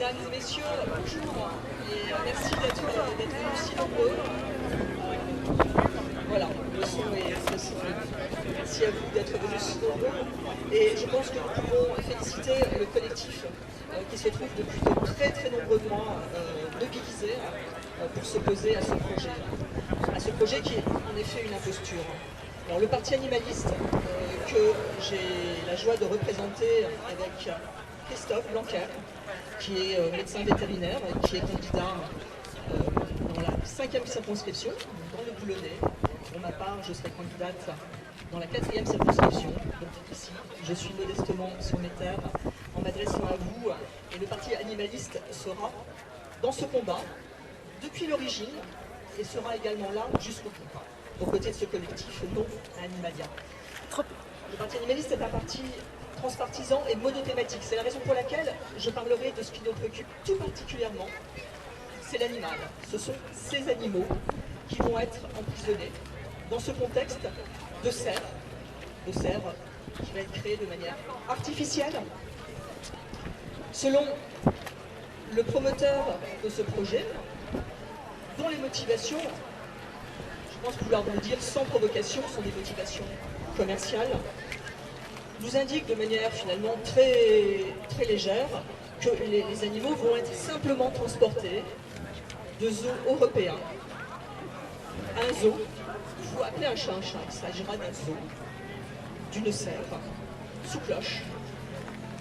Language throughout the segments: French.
Mesdames et messieurs, bonjour et merci d'être venus si nombreux. Voilà, le son est accessible. Merci à vous d'être venus si nombreux. Et je pense que nous pouvons féliciter le collectif qui se trouve depuis de très très nombreux mois mobilisé pour s'opposer à ce projet qui est en effet une imposture. Alors, le parti animaliste que j'ai la joie de représenter avec Christophe Blanquer, qui est médecin vétérinaire, qui est candidat dans la 5e circonscription, dans le Boulonnais. Pour ma part, je serai candidate dans la 4e circonscription. Donc ici, je suis modestement sur mes terres en m'adressant à vous. Et le parti animaliste sera dans ce combat depuis l'origine et sera également là jusqu'au bout, aux côtés de ce collectif non Animalia. Le parti animaliste est un parti transpartisan et monothématique. C'est la raison pour laquelle je parlerai de ce qui nous préoccupe tout particulièrement. C'est l'animal. Ce sont ces animaux qui vont être emprisonnés dans ce contexte de serre qui va être créée de manière artificielle. Selon le promoteur de ce projet, dont les motivations, je pense pouvoir vous le dire sans provocation, sont des motivations commerciales, nous indique de manière finalement très, très légère que les animaux vont être simplement transportés de zoos européens à un zoo. Il faut appeler un chat un chat. Il s'agira d'un zoo, d'une serre, sous cloche.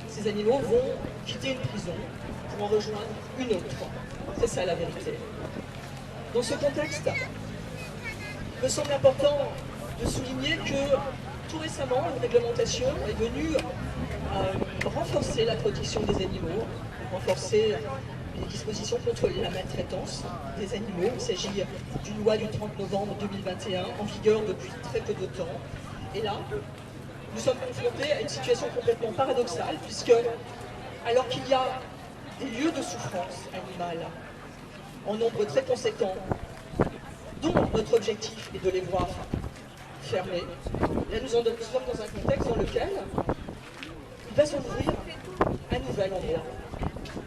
Ces animaux vont quitter une prison pour en rejoindre une autre. C'est ça la vérité. Dans ce contexte, il me semble important de souligner que tout récemment, une réglementation est venue renforcer la protection des animaux, renforcer les dispositions contre la maltraitance des animaux. Il s'agit d'une loi du 30 novembre 2021, en vigueur depuis très peu de temps. Et là, nous sommes confrontés à une situation complètement paradoxale, puisque, alors qu'il y a des lieux de souffrance animale en nombre très conséquent, dont notre objectif est de les voir fermés, là nous sommes dans un contexte dans lequel il va s'ouvrir un nouvel endroit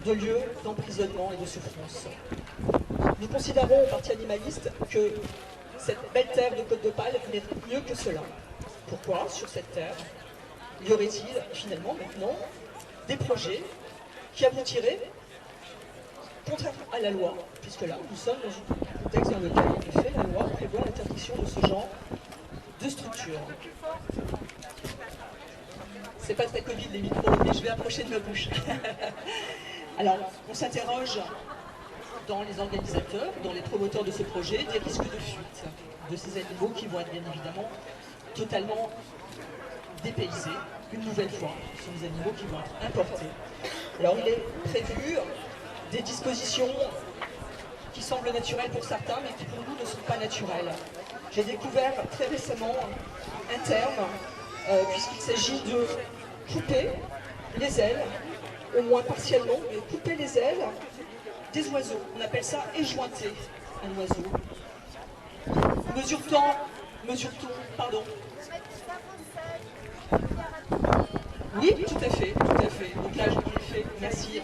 de lieux d'emprisonnement et de souffrance. Nous considérons au Parti animaliste que cette belle terre de Côte d'Opale mérite mieux que cela. Pourquoi, sur cette terre, y aurait-il finalement maintenant des projets qui aboutiraient contraire à la loi, puisque là, nous sommes dans un contexte dans lequel, en effet, la loi prévoit l'interdiction de ce genre de structure. C'est pas très Covid les micros, mais je vais approcher de ma bouche. Alors, on s'interroge dans les organisateurs, dans les promoteurs de ce projet, des risques de fuite de ces animaux qui vont être bien évidemment totalement dépaysés, une nouvelle fois. Ce sont des animaux qui vont être importés. Alors, il est prévu des dispositions qui semblent naturelles pour certains, mais qui pour nous ne sont pas naturelles. J'ai découvert très récemment un terme, puisqu'il s'agit de couper les ailes, au moins partiellement, mais couper les ailes des oiseaux. On appelle ça éjointer un oiseau. Mesure-t-on, pardon. Oui, tout à fait. Donc là, en effet, merci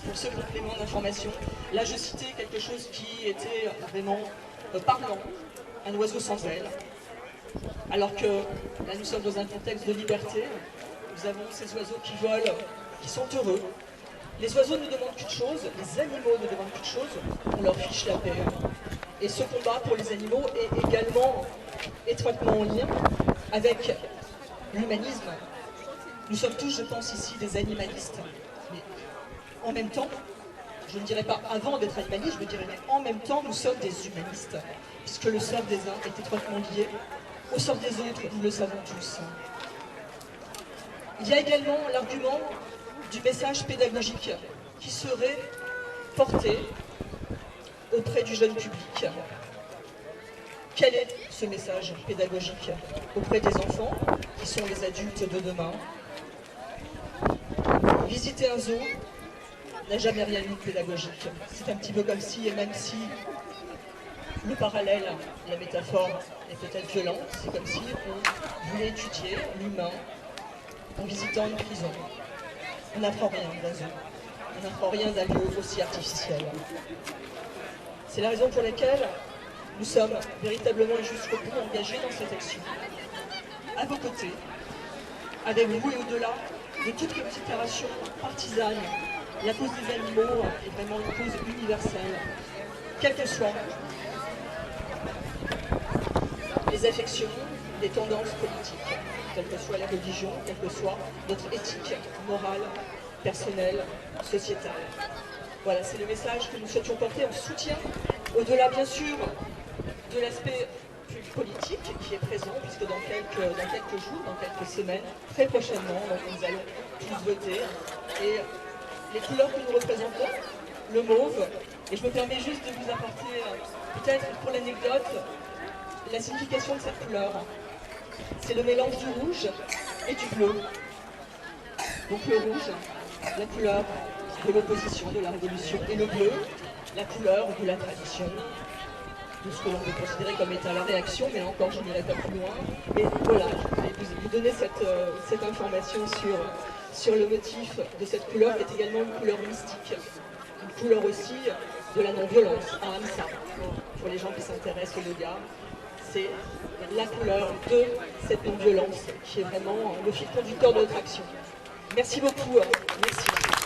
pour ce complément d'information. Là, je citais quelque chose qui était vraiment parlant, un oiseau sans ailes. Alors que là, nous sommes dans un contexte de liberté. Nous avons ces oiseaux qui volent, qui sont heureux. Les oiseaux ne demandent qu'une chose, les animaux ne demandent qu'une chose, on leur fiche la paix. Et ce combat pour les animaux est également étroitement en lien avec l'humanisme. Nous sommes tous, je pense, ici des animalistes, mais en même temps, je ne dirais pas avant d'être animaliste, je dirais mais en même temps, nous sommes des humanistes, puisque le sort des uns est étroitement lié au sort des autres, nous le savons tous. Il y a également l'argument du message pédagogique qui serait porté auprès du jeune public. Quel est ce message pédagogique auprès des enfants, qui sont les adultes de demain? Visiter un zoo n'a jamais rien eu de pédagogique. C'est un petit peu comme si, et même si le parallèle, la métaphore est peut-être violente, c'est comme si on voulait étudier l'humain en visitant une prison. On n'apprend rien d'un zoo. en rien d'un lieu aussi artificiel. C'est la raison pour laquelle nous sommes véritablement et jusqu'au bout engagés dans cette action. À vos côtés, avec vous et au-delà de toute considération partisane, la cause des animaux est vraiment une cause universelle, quelles que soient les affections, les tendances politiques, quelle que soit la religion, quelle que soit notre éthique morale, personnelle, sociétale. Voilà, c'est le message que nous souhaitions porter en soutien, au-delà bien sûr de l'aspect plus politique qui est présent, puisque dans quelques jours, dans quelques semaines, très prochainement, nous allons tous voter. Et les couleurs que nous représentons, le mauve, et je me permets juste de vous apporter, peut-être pour l'anecdote, la signification de cette couleur. C'est le mélange du rouge et du bleu. Donc le rouge, la couleur de l'opposition, de la révolution, et le bleu, la couleur de la tradition, de ce que l'on peut considérer comme étant la réaction, mais là encore je n'irai pas plus loin. Et voilà, je voulais vous donner cette information sur le motif de cette couleur, qui est également une couleur mystique, une couleur aussi de la non-violence, à Hamsa, pour les gens qui s'intéressent au yoga. C'est la couleur de cette non-violence qui est vraiment le fil conducteur de notre action. Merci beaucoup. Merci.